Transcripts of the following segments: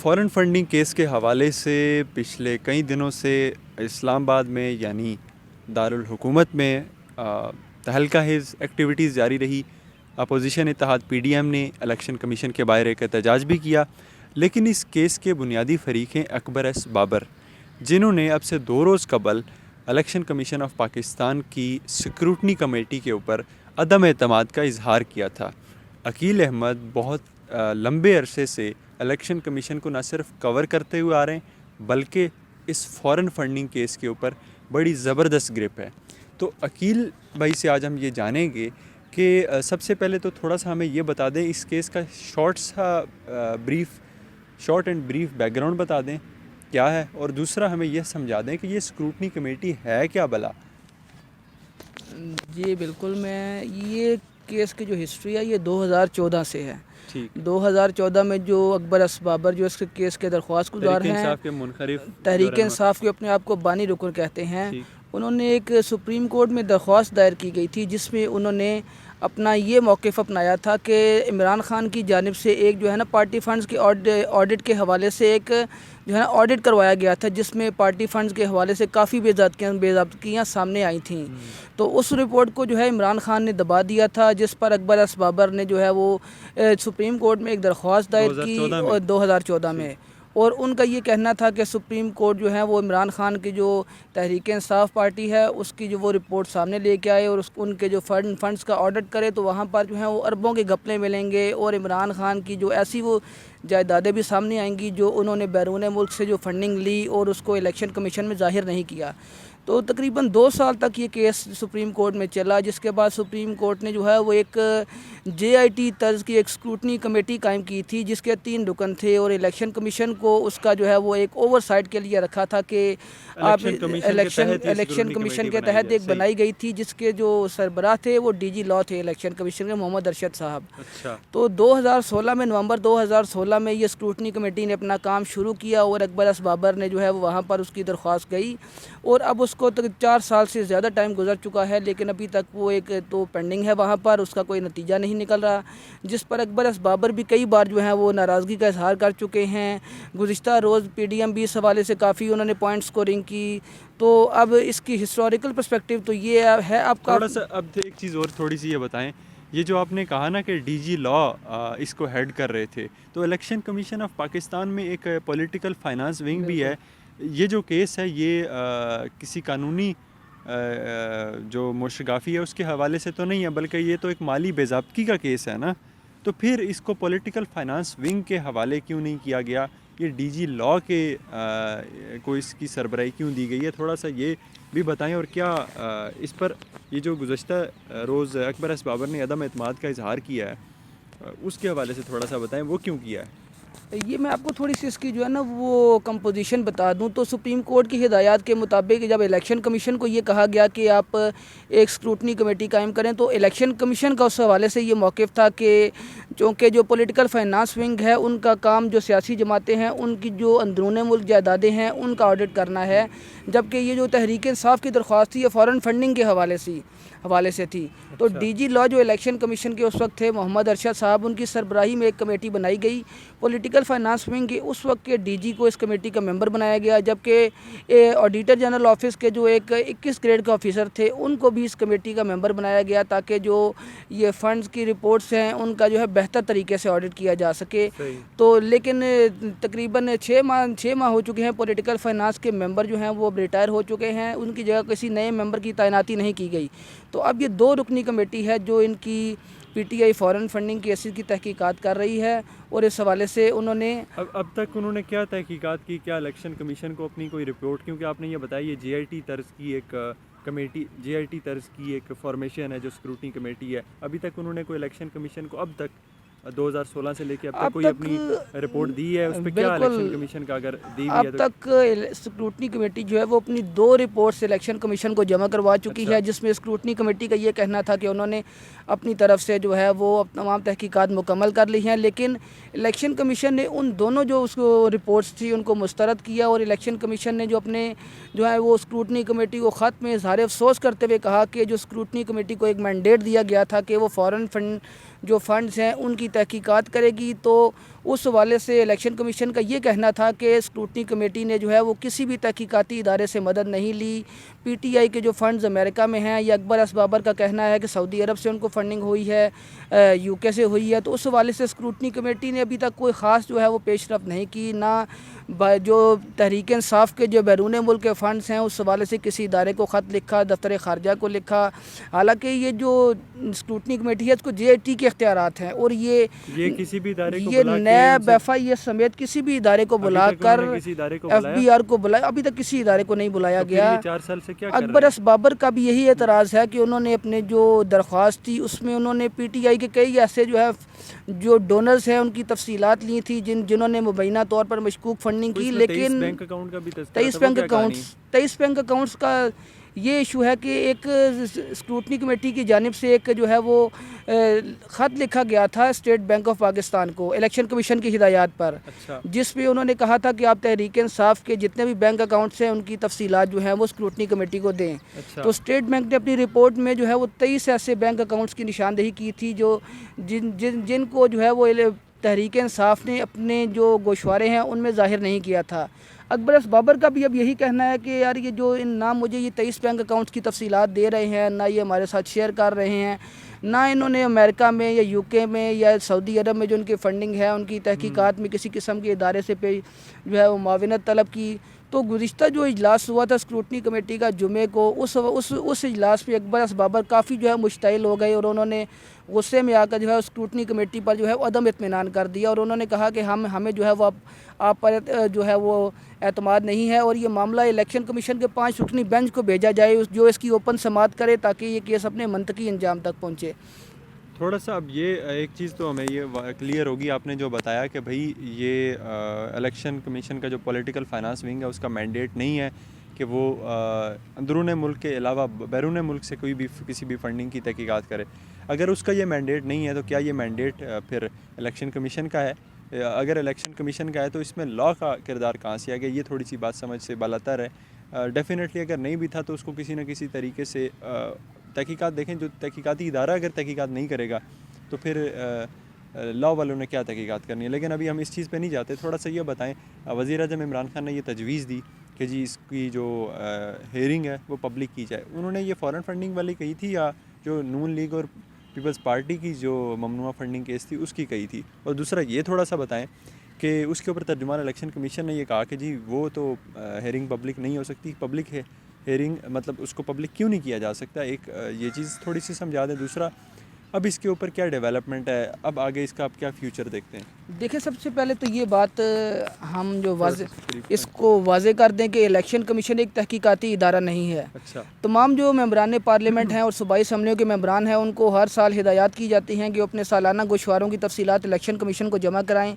فورن funding case کے حوالے سے پچھلے کئی دنوں سے اسلام آباد میں یعنی دارالحکومت میں تہلکہ خیز ایکٹیویٹیز جاری رہی. اپوزیشن اتحاد پی ڈی ایم نے الیکشن کمیشن کے باہر ایک احتجاج بھی کیا, لیکن اس کیس کے بنیادی فریق ہیں اکبر ایس بابر, جنہوں نے اب سے 2 روز قبل الیکشن کمیشن آف پاکستان کی سکروٹنی کمیٹی کے اوپر عدم اعتماد کا اظہار کیا تھا. عقیل احمد بہت لمبے عرصے سے الیکشن کمیشن کو نہ صرف کور کرتے ہوئے آ رہے ہیں بلکہ اس فورن فنڈنگ کیس کے اوپر بڑی زبردست گرپ ہے. تو عقیل بھائی سے آج ہم یہ جانیں گے کہ سب سے پہلے تو تھوڑا سا ہمیں یہ بتا دیں, اس کیس کا short and brief back ground بتا دیں کیا ہے, اور دوسرا ہمیں یہ سمجھا دیں کہ یہ اسکروٹنی کمیٹی ہے کیا بلا. جی بالکل, میں یہ کیس کی جو ہسٹری ہے یہ 2014 سے ہے. 2014 میں جو اکبر ایس بابر جو اس کیس کے درخواست گزار ہیں, تحریک انصاف کے اپنے آپ کو بانی رکن کہتے ہیں, انہوں نے ایک سپریم کورٹ میں درخواست دائر کی گئی تھی جس میں انہوں نے اپنا یہ موقف اپنایا تھا کہ عمران خان کی جانب سے ایک جو ہے نا پارٹی فنڈز کے آڈٹ کے حوالے سے ایک جو ہے نا آڈٹ کروایا گیا تھا, جس میں پارٹی فنڈز کے حوالے سے کافی بے ضابطگیاں سامنے آئی تھیں. تو اس رپورٹ کو جو ہے عمران خان نے دبا دیا تھا, جس پر اکبر ایس بابر نے جو ہے وہ سپریم کورٹ میں ایک درخواست دائر کی 2014 میں, اور ان کا یہ کہنا تھا کہ سپریم کورٹ جو ہے وہ عمران خان کی جو تحریک انصاف پارٹی ہے اس کی جو وہ رپورٹ سامنے لے کے آئے اور ان کے جو فنڈز کا آڈٹ کرے, تو وہاں پر جو ہے وہ اربوں کے گھپلے ملیں گے اور عمران خان کی جو ایسی وہ جائیدادیں بھی سامنے آئیں گی جو انہوں نے بیرون ملک سے جو فنڈنگ لی اور اس کو الیکشن کمیشن میں ظاہر نہیں کیا. تو تقریباً 2 سال تک یہ کیس سپریم کورٹ میں چلا, جس کے بعد سپریم کورٹ نے جو ہے وہ ایک JIT طرز کی ایک اسکروٹنی کمیٹی قائم کی تھی جس کے 3 رکن تھے, اور الیکشن کمیشن کو اس کا جو ہے وہ ایک اوور سائٹ کے لیے رکھا تھا کہ آپ الیکشن کمیشن کے تحت ایک بنائی گئی تھی جس کے جو سربراہ تھے وہ DG لاء تھے الیکشن کمیشن کے, محمد ارشد صاحب. تو 2016 میں نومبر 2016 میں یہ اسکروٹنی کمیٹی نے اپنا کام شروع کیا اور اکبر ایس بابر نے جو ہے وہاں پر اس کی درخواست گئی, اور اب اس کو 4 سال سے زیادہ ٹائم گزر چکا ہے, لیکن ابھی تک وہ ایک تو پینڈنگ ہے وہاں پر, اس کا کوئی نتیجہ نہیں نکل رہا, جس پر اکبر ایس بابر بھی کئی بار جو ہے وہ ناراضگی کا اظہار کر چکے ہیں. گزشتہ روز PDM بھی اس حوالے سے کافی انہوں نے پوائنٹ اسکورنگ کی. تو اب اس کی ہسٹوریکل پرسپیکٹیو تو یہ ہے آپ کا تھوڑا سا. اب ایک چیز اور تھوڑی سی یہ بتائیں, یہ جو آپ نے کہا نا کہ DG لاء اس کو ہیڈ کر رہے تھے, تو الیکشن کمیشن آف پاکستان میں ایک پولیٹیکل فائنانس ونگ بھی ہے. یہ جو کیس ہے یہ کسی قانونی جو مشرگافی ہے اس کے حوالے سے تو نہیں ہے, بلکہ یہ تو ایک مالی بے ضابطگی کا کیس ہے نا. تو پھر اس کو پولیٹیکل فائنانس ونگ کے حوالے کیوں نہیں کیا گیا, یہ DG لاء کے کو اس کی سربراہی کیوں دی گئی ہے, تھوڑا سا یہ بھی بتائیں. اور کیا اس پر یہ جو گزشتہ روز اکبر ایس بابر نے عدم اعتماد کا اظہار کیا ہے اس کے حوالے سے تھوڑا سا بتائیں, وہ کیوں کیا ہے. یہ میں آپ کو تھوڑی سی اس کی جو ہے نا وہ کمپوزیشن بتا دوں. تو سپریم کورٹ کی ہدایات کے مطابق جب الیکشن کمیشن کو یہ کہا گیا کہ آپ ایک اسکروٹنی کمیٹی قائم کریں, تو الیکشن کمیشن کا اس حوالے سے یہ موقف تھا کہ چونکہ جو پولیٹیکل فائنانس ونگ ہے ان کا کام جو سیاسی جماعتیں ہیں ان کی جو اندرون ملک جائیدادیں ہیں ان کا آڈٹ کرنا ہے, جبکہ یہ جو تحریک انصاف کی درخواست تھی یہ فورن فنڈنگ کے حوالے سے تھی. تو DG لاء جو الیکشن کمیشن کے اس وقت تھے محمد ارشد صاحب, ان کی سربراہی میں ایک کمیٹی بنائی گئی. پولیٹیکل فائنانس ونگ کے اس وقت کے DG کو اس کمیٹی کا ممبر بنایا گیا, جبکہ آڈیٹر جنرل آفس کے جو ایک 21 گریڈ کے آفیسر تھے ان کو بھی اس کمیٹی کا ممبر بنایا گیا, تاکہ جو یہ فنڈز کی رپورٹس ہیں ان کا جو ہے بہتر طریقے سے آڈٹ کیا جا سکے. تو لیکن تقریباً 6 ماہ ہو چکے ہیں, پولیٹیکل فائنانس کے ممبر جو ہیں وہ ریٹائر ہو چکے ہیں, ان کی جگہ کسی نئے ممبر کی تعیناتی نہیں کی گئی. تو اب یہ 2 رکنی کمیٹی ہے جو ان کی PTI فورن فنڈنگ کیسز کی تحقیقات کر رہی ہے, اور اس حوالے سے انہوں نے اب تک انہوں نے کیا تحقیقات کی, کیا الیکشن کمیشن کو اپنی کوئی رپورٹ, کیونکہ آپ نے یہ بتایا یہ JIT طرز کی ایک کمیٹی, JIT طرز کی ایک فارمیشن ہے جو اسکروٹنی کمیٹی ہے, ابھی تک انہوں نے کوئی الیکشن کمیشن کو اب تک 2016 سے لے کے اب تک کوئی اپنی رپورٹ دی ہے, اس پہ کیا الیکشن کمیشن کا اگر دی بھی ہے اب تک اسکروٹنی کمیٹی جو ہے وہ اپنی 2 رپورٹس الیکشن کمیشن کو جمع کروا چکی ہے, جس میں اسکروٹنی کمیٹی کا یہ کہنا تھا کہ انہوں نے اپنی طرف سے جو ہے وہ تمام تحقیقات مکمل کر لی ہیں, لیکن الیکشن کمیشن نے ان دونوں جو اس کو رپورٹس تھی ان کو مسترد کیا, اور الیکشن کمیشن نے جو اپنے جو ہے وہ اسکروٹنی کمیٹی کو خط میں اظہار افسوس کرتے ہوئے کہا کہ جو اسکروٹنی کمیٹی کو ایک مینڈیٹ دیا گیا تھا کہ وہ فورن فنڈز ہیں ان کی تحقیقات کرے گی, تو اس حوالے سے الیکشن کمیشن کا یہ کہنا تھا کہ اسکروٹنی کمیٹی نے جو ہے وہ کسی بھی تحقیقاتی ادارے سے مدد نہیں لی. پی ٹی آئی کے جو فنڈز امریکہ میں ہیں، یہ اکبر اسبابر کا کہنا ہے کہ سعودی عرب سے ان کو فنڈنگ ہوئی ہے، یو کے سے ہوئی ہے. تو اس حوالے سے اسکروٹنی کمیٹی نے ابھی تک کوئی خاص جو ہے وہ پیش رفت نہیں کی، نہ جو تحریک انصاف کے جو بیرون ملک کے فنڈز ہیں اس حوالے سے کسی ادارے کو خط لکھا، دفتر خارجہ کو لکھا. حالانکہ یہ جو اسکروٹنی کمیٹی ہے اس کو جے آئی ٹی کے اختیارات ہیں، اور یہ کسی بھی ادارے کو یہ نیب ایف آئی اے سمیت کسی بھی ادارے کو بلا کر ایف بی آر کو بلایا، ابھی تک کسی ادارے کو نہیں بلایا گیا. 4 سال سے کیا اکبر اسبابر کا بھی یہی اعتراض ہے کہ انہوں نے اپنے جو درخواست تھی اس میں انہوں نے پی ٹی آئی کے کئی ایسے جو ہے جو ڈونرز ہیں ان کی تفصیلات لی تھی جنہوں نے مبینہ طور پر مشکوک فنڈنگ کی. لیکن 23 بینک اکاؤنٹس کا یہ ایشو ہے کہ ایک اسکروٹنی کمیٹی کی جانب سے ایک جو ہے وہ خط لکھا گیا تھا اسٹیٹ بینک آف پاکستان کو الیکشن کمیشن کی ہدایات پر، جس پہ انہوں نے کہا تھا کہ آپ تحریک انصاف کے جتنے بھی بینک اکاؤنٹس ہیں ان کی تفصیلات جو ہیں وہ اسکروٹنی کمیٹی کو دیں. تو اسٹیٹ بینک نے اپنی رپورٹ میں جو ہے وہ 23 ایسے بینک اکاؤنٹس کی نشاندہی کی تھی جو جن کو جو ہے وہ تحریک انصاف نے اپنے جو گوشوارے ہیں ان میں ظاہر نہیں کیا تھا. اکبر اسبابر کا بھی اب یہی کہنا ہے کہ یار یہ جو نہ مجھے یہ 23 بینک اکاؤنٹس کی تفصیلات دے رہے ہیں، نہ یہ ہمارے ساتھ شیئر کر رہے ہیں، نہ انہوں نے امریکہ میں یا یو کے میں یا سعودی عرب میں جو ان کی فنڈنگ ہے ان کی تحقیقات میں کسی قسم کے ادارے سے جو ہے وہ معاونت طلب کی. تو گزشتہ جو اجلاس ہوا تھا اسکروٹنی کمیٹی کا جمعے کو، اس اجلاس پہ اکبر اسبابر کافی جو ہے مشتعل ہو گئے، اور انہوں نے غصے میں آ کر جو ہے اسکروٹنی کمیٹی پر جو ہے وہ عدم اطمینان کر دیا، اور انہوں نے کہا کہ ہمیں جو ہے وہ آپ پر جو ہے وہ اعتماد نہیں ہے، اور یہ معاملہ الیکشن کمیشن کے 5 رکنی بینچ کو بھیجا جائے جو اس کی اوپن سماعت کرے تاکہ یہ کیس اپنے منطقی انجام تک پہنچے. تھوڑا سا اب یہ ایک چیز تو ہمیں یہ کلیئر ہوگی، آپ نے جو بتایا کہ بھائی یہ الیکشن کمیشن کا جو پولیٹیکل فائنانس ونگ ہے اس کا مینڈیٹ نہیں ہے کہ وہ اندرون ملک کے علاوہ بیرون ملک سے کسی بھی فنڈنگ کی تحقیقات کرے. اگر اس کا یہ مینڈیٹ نہیں ہے تو کیا یہ مینڈیٹ پھر الیکشن کمیشن کا ہے؟ اگر الیکشن کمیشن کا ہے تو اس میں لا کا کردار کہاں سے آ گیا؟ یہ تھوڑی سی بات سمجھ سے بالاتر ہے. ڈیفینیٹلی اگر نہیں بھی تھا تو اس کو کسی نہ کسی طریقے سے تحقیقات دیکھیں، جو تحقیقاتی ادارہ اگر تحقیقات نہیں کرے گا تو پھر لا والوں نے کیا تحقیقات کرنی ہے. لیکن ابھی ہم اس چیز پہ نہیں جاتے. تھوڑا سا یہ بتائیں، وزیر اعظم عمران خان نے یہ تجویز دی کہ جی اس کی جو ہیئرنگ ہے وہ پبلک کی جائے. انہوں نے یہ فارن فنڈنگ والی کہی تھی یا جو نون لیگ اور پیپلز پارٹی کی جو ممنوعہ فنڈنگ کیس تھی اس کی کہی تھی؟ اور دوسرا یہ تھوڑا سا بتائیں کہ اس کے اوپر ترجمان الیکشن کمیشن نے یہ کہا کہ جی وہ تو ہیئرنگ پبلک نہیں ہو سکتی. پبلک ہے ہیئرنگ، مطلب اس کو پبلک کیوں نہیں کیا جا سکتا؟ ایک یہ چیز تھوڑی سی سمجھا دیں. دوسرا اب اس کے اوپر کیا ڈیولپمنٹ ہے، اب آگے اس کا آپ کیا فیوچر دیکھتے ہیں؟ دیکھیں، سب سے پہلے تو یہ بات ہم جو اس کو واضح کر دیں کہ الیکشن کمیشن ایک تحقیقاتی ادارہ نہیں ہے. تمام جو ممبران پارلیمنٹ ہیں اور صوبائی اسمبلیوں کے ممبران ہیں ان کو ہر سال ہدایات کی جاتی ہیں کہ وہ اپنے سالانہ گوشواروں کی تفصیلات الیکشن کمیشن کو جمع کرائیں.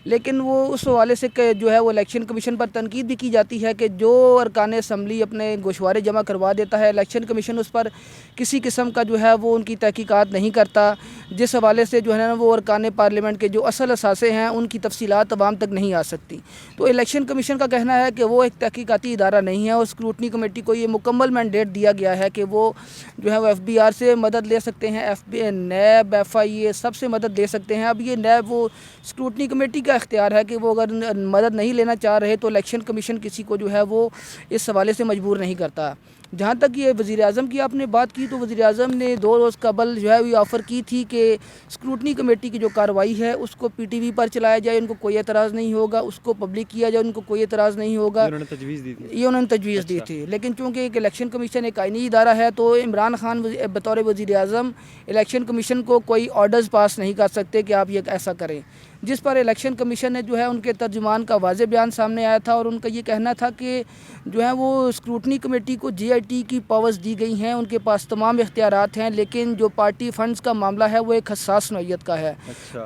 لیکن وہ اس حوالے سے جو ہے وہ الیکشن کمیشن پر تنقید بھی کی جاتی ہے کہ جو ارکان اسمبلی اپنے گوشوارے جمع کروا دیتا ہے الیکشن کمیشن اس پر کسی قسم کا جو ہے وہ ان کی تحقیقات نہیں کرتا، جس حوالے سے جو ہے نا وہ ارکان پارلیمنٹ کے جو اصل اثاثے ہیں ان کی تفصیلات عوام تک نہیں آ سکتی. تو الیکشن کمیشن کا کہنا ہے کہ وہ ایک تحقیقاتی ادارہ نہیں ہے، اور اسکروٹنی کمیٹی کو یہ مکمل مینڈیٹ دیا گیا ہے کہ وہ جو ہے وہ ایف بی آر سے مدد لے سکتے ہیں، نیب ایف آئی اے سب سے مدد لے سکتے ہیں. اب یہ نیب وہ اسکروٹنی کمیٹی کا اختیار ہے کہ وہ اگر مدد نہیں لینا چاہ رہے تو الیکشن کمیشن کسی کو جو ہے وہ اس حوالے سے مجبور نہیں کرتا. جہاں تک یہ وزیر اعظم کی آپ نے بات کی تو وزیر اعظم نے 2 روز قبل جو ہے یہ آفر کی تھی کہ اسکروٹنی کمیٹی کی جو کارروائی ہے اس کو پی ٹی وی پر چلایا جائے، ان کو کوئی اعتراض نہیں ہوگا، اس کو پبلک کیا جائے، ان کو کوئی اعتراض نہیں ہوگا. انہوں نے تجویز دی تھی. لیکن چونکہ ایک الیکشن کمیشن ایک آئینی ادارہ ہے تو عمران خان بطور وزیر اعظم الیکشن کمیشن کو کوئی آرڈرز پاس نہیں کر سکتے کہ آپ یہ ایسا کریں، جس پر الیکشن کمیشن نے جو ہے ان کے ترجمان کا واضح بیان سامنے آیا تھا، اور ان کا یہ کہنا تھا کہ جو ہے وہ اسکروٹنی کمیٹی کو جے آئی ٹی کی پاورز دی گئی ہیں، ان کے پاس تمام اختیارات ہیں، لیکن جو پارٹی فنڈز کا معاملہ ہے وہ ایک حساس نوعیت کا ہے.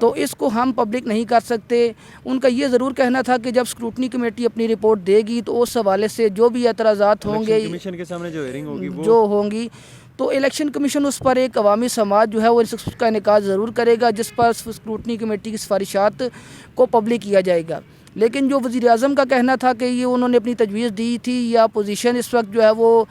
تو اس کو ہم پبلک نہیں کر سکتے. ان کا یہ ضرور کہنا تھا کہ جب اسکروٹنی کمیٹی اپنی رپورٹ دے گی تو اس حوالے سے جو بھی اعتراضات ہوں گے کمیشن کے سامنے جو ہیئرنگ ہوگی جو ہوں گی تو الیکشن کمیشن اس پر ایک عوامی سماعت جو ہے وہ اس کا انعقاد ضرور کرے گا، جس پر اسکروٹنی کمیٹی کی سفارشات کو پبلک کیا جائے گا۔ لیکن جو وزیر اعظم کا کہنا تھا کہ یہ انہوں نے اپنی تجویز دی تھی، یا اپوزیشن اس وقت جو ہے وہ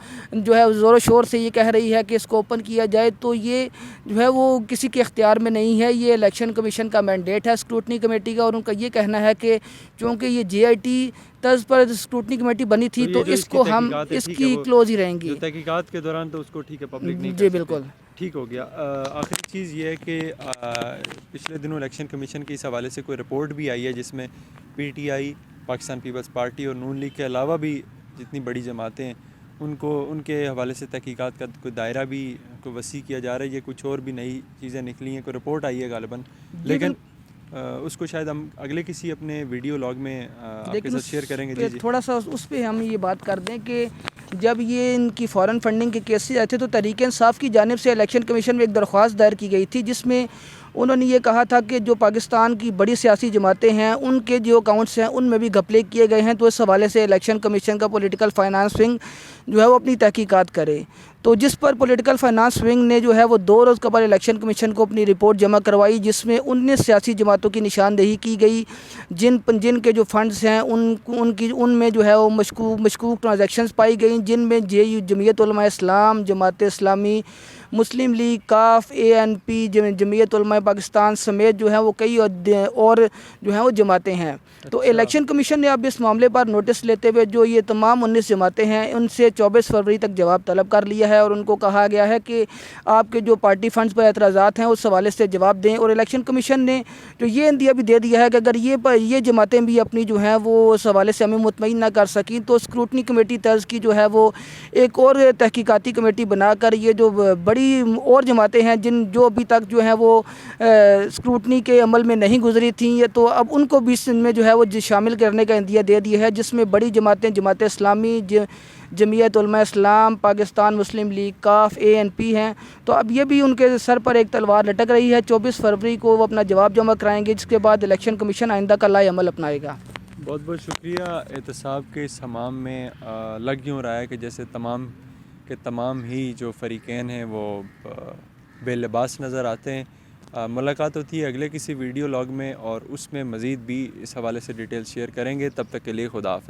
زور و شور سے یہ کہہ رہی ہے کہ اس کو اوپن کیا جائے، تو یہ جو ہے وہ کسی کے اختیار میں نہیں ہے، یہ الیکشن کمیشن کا مینڈیٹ ہے اسکروٹنی کمیٹی کا، اور ان کا یہ کہنا ہے کہ چونکہ یہ JIT طرز پر اسکروٹنی کمیٹی بنی تھی تو اس کو ہم اس کی کلوز ہی رہیں گی تحقیقات کے دوران، تو اس کو ٹھیک ہے پبلک نہیں جی بالکل ٹھیک ہو گیا۔ آخری چیز یہ ہے کہ پچھلے دنوں الیکشن کمیشن کے اس حوالے سے کوئی رپورٹ بھی آئی ہے جس میں PTI، پاکستان پیپلز پارٹی اور نون لیگ کے علاوہ بھی جتنی بڑی جماعتیں ہیں ان کے حوالے سے تحقیقات کا کوئی دائرہ بھی کو وسیع کیا جا رہا ہے، یہ کچھ اور بھی نئی چیزیں نکلی ہیں، کوئی رپورٹ آئی ہے غالباً، لیکن اس کو شاید ہم اگلے کسی اپنے ویڈیو لاگ میں آپ کے ساتھ شیئر کریں گے۔ جی تھوڑا سا اس پہ ہم یہ بات کر دیں کہ جب یہ ان کی فارن فنڈنگ کے کیسز آئے تھے تو تحریک انصاف کی جانب سے الیکشن کمیشن میں ایک درخواست دائر کی گئی تھی، جس میں انہوں نے یہ کہا تھا کہ جو پاکستان کی بڑی سیاسی جماعتیں ہیں ان کے جو اکاؤنٹس ہیں ان میں بھی گھپلے کیے گئے ہیں، تو اس حوالے سے الیکشن کمیشن کا پولیٹیکل فائنانس ونگ جو ہے وہ اپنی تحقیقات کرے۔ تو جس پر پولیٹیکل فائنانس ونگ نے جو ہے وہ 2 روز قبل الیکشن کمیشن کو اپنی رپورٹ جمع کروائی، جس میں 19 سیاسی جماعتوں کی نشاندہی کی گئی، جن کے جو فنڈز ہیں ان میں جو ہے وہ مشکوک ٹرانزیکشنز پائی گئیں، جن میں جمعیت علماء اسلام، جماعت اسلامی، مسلم لیگ، کاف، ANP، جمعیت علماء پاکستان سمیت جو ہے وہ کئی اور جو ہیں وہ جماعتیں ہیں۔ تو الیکشن کمیشن نے اب اس معاملے پر نوٹس لیتے ہوئے جو یہ تمام 19 جماعتیں ہیں ان سے 24 فروری تک جواب طلب کر لیا ہے، اور ان کو کہا گیا ہے کہ آپ کے جو پارٹی فنڈز پر اعتراضات ہیں اس حوالے سے جواب دیں، اور الیکشن کمیشن نے جو یہ اندیا بھی دے دیا ہے کہ اگر یہ جماعتیں بھی اپنی جو ہیں وہ اس حوالے سے ہمیں مطمئن نہ کر سکیں تو اسکروٹنی کمیٹی طرز کی جو ہے وہ ایک اور تحقیقاتی کمیٹی بنا کر یہ جو بڑی اور جماعتیں ہیں جو ابھی تک جو ہیں وہ اسکروٹنی کے عمل میں نہیں گزری تھیں، تو اب ان کو بھی اس میں جو ہے وہ شامل کرنے کا عندیہ دے دیا ہے، جس میں بڑی جماعتیں جماعت اسلامی، جمعیت علماء اسلام، پاکستان مسلم لیگ، کاف، ANP ہیں۔ تو اب یہ بھی ان کے سر پر ایک تلوار لٹک رہی ہے، 24 فروری کو وہ اپنا جواب جمع کرائیں گے، جس کے بعد الیکشن کمیشن آئندہ کا لائحہ عمل اپنائے گا۔ بہت بہت شکریہ۔ احتساب کے اس ہمام میں لگ یوں رہا ہے کہ جیسے تمام ہی جو فریقین ہیں وہ بے لباس نظر آتے ہیں۔ ملاقات ہوتی ہے اگلے کسی ویڈیو لاگ میں، اور اس میں مزید بھی اس حوالے سے ڈیٹیل شیئر کریں گے۔ تب تک کے لیے خدا حافظ۔